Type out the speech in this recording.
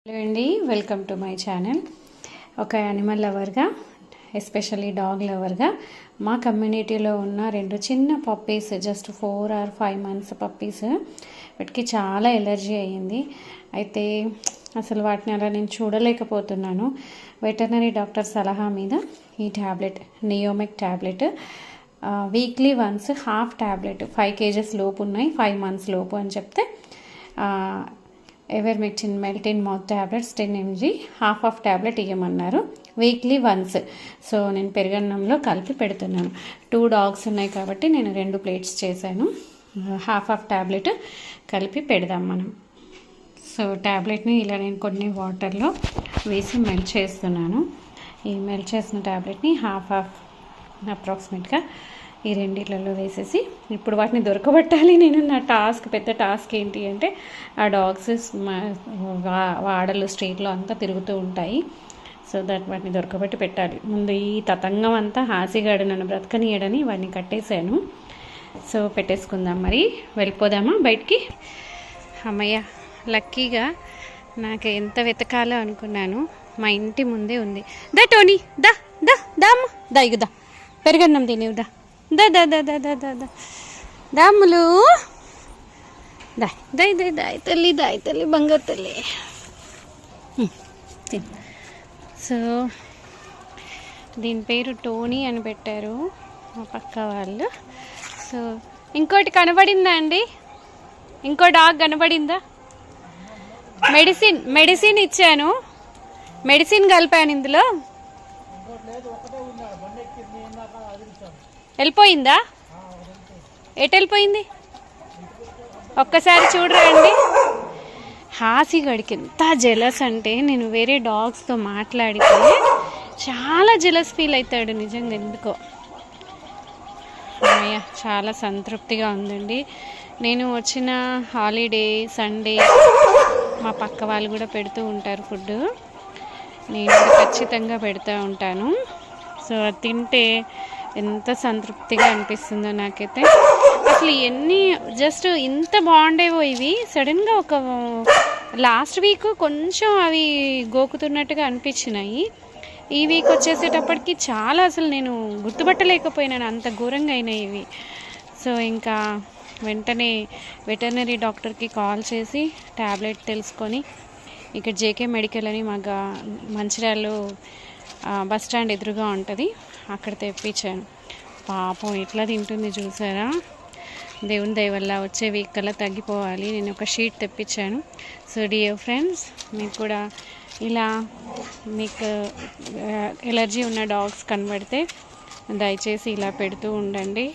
Hello అండి, welcome to my channel. ఒక animal లవర్గా, especially dog లవర్గా మా కమ్యూనిటీలో ఉన్న రెండు చిన్న puppies, just 4 or 5 months puppies, వాటికి చాలా ఎలర్జీ అయ్యింది. అయితే అసలు వాటిని అలా నేను చూడలేకపోతున్నాను. వెటర్నరీ డాక్టర్ సలహా మీద ఈ tablet, Neomec tablet, weekly once half tablet, 5 kgs లోపు ఉన్నాయి, 5 months లోపు అని చెప్తే ivermectin melt in mouth tablets 10 mg half of tablet ఇవ్వమన్నారు వీక్లీ వన్స్. సో నేను పెరుగన్నంలో కలిపి పెడుతున్నాను. 2 dogs ఉన్నాయి కాబట్టి నేను 2 plates చేశాను. హాఫ్ ఆఫ్ ట్యాబ్లెట్ కలిపి పెడదాం మనం. సో ట్యాబ్లెట్ని ఇలా నేను కొన్ని వాటర్లో వేసి మెల్ట్ చేస్తున్నాను. ఈ మెల్ట్ చేసిన ట్యాబ్లెట్ని హాఫ్ అప్రాక్సిమేట్గా ఈ రెండిట్లలో వేసేసి ఇప్పుడు వాటిని దొరకబట్టాలి. నేను నా పెద్ద టాస్క్ ఏంటి అంటే, ఆ డాగ్స్ వాడలు స్ట్రీట్లో అంతా తిరుగుతూ ఉంటాయి. సో దట్ వాటిని దొరకబట్టి పెట్టాలి. ముందు ఈ తతంగం అంతా హాసిగాడు నన్ను బ్రతకనీయడని వాడిని కట్టేశాను. సో పెట్టేసుకుందాం, మరి వెళ్ళిపోదామా బయటికి. అమ్మయ్య, లక్కీగా నాకు ఎంత వెతకాలో అనుకున్నాను, మా ఇంటి ముందే ఉంది. దా టోనీ, దా దా దామ్మ, దా ఇగుదా, పెరుగన్నం తినేవుదా, దా దా దా దా దా దా దాములు, దాయ్ దాయ్ దాయ్ దాయ్ తల్లి, దాయ్ తల్లి, బంగారు తల్లి. సో దీని పేరు టోనీ అని పెట్టారు మా పక్క వాళ్ళు. సో ఇంకోటి కనబడిందా అండి? ఇంకో డాగ్ కనబడిందా? మెడిసిన్ ఇచ్చాను, మెడిసిన్ కలిపాను ఇందులో. వెళ్ళిపోయిందా? ఎటు వెళ్ళిపోయింది? ఒక్కసారి చూడరండి. హాసిగడికి ఎంత జెలస్ అంటే, నేను వేరే డాగ్స్తో మాట్లాడితే చాలా జెలస్ ఫీల్ అవుతాడు నిజంగా, ఎందుకో. అయ్యా, చాలా సంతృప్తిగా ఉందండి. నేను వచ్చిన హాలిడే, సండే మా పక్క వాళ్ళు కూడా పెడుతూ ఉంటారు ఫుడ్, నేను ఖచ్చితంగా పెడుతూ ఉంటాను. సో అది తింటే ఎంత సంతృప్తిగా అనిపిస్తుందో నాకైతే. అసలు జస్ట్ ఇంత బాగుండేవో ఇవి, సడన్గా ఒక లాస్ట్ వీక్ కొంచెం అవి గోకుతున్నట్టుగా అనిపించినాయి. ఈ వీక్ వచ్చేసేటప్పటికి చాలా, అసలు నేను గుర్తుపట్టలేకపోయినాను, అంత ఘోరంగా అయినాయి ఇవి. సో ఇంకా వెంటనే వెటర్నరీ డాక్టర్కి కాల్ చేసి ట్యాబ్లెట్ తెలుసుకొని, ఇక్కడ జేకే మెడికల్ అని మా మంచిర్యాలలో బస్ స్టాండ్ ఎదురుగా ఉంటుంది, అక్కడ తెప్పించాను. పాపం ఎట్లా తింటుంది చూసారా. దేవుని దయ వల్ల వచ్చే వీక్ కల్లా తగ్గిపోవాలి. నేను ఒక షీట్ తెప్పించాను. సో డియర్ ఫ్రెండ్స్, మీకు కూడా ఇలా మీకు ఎలర్జీ ఉన్న డాగ్స్ కనబడితే దయచేసి ఇలా పెడుతూ ఉండండి.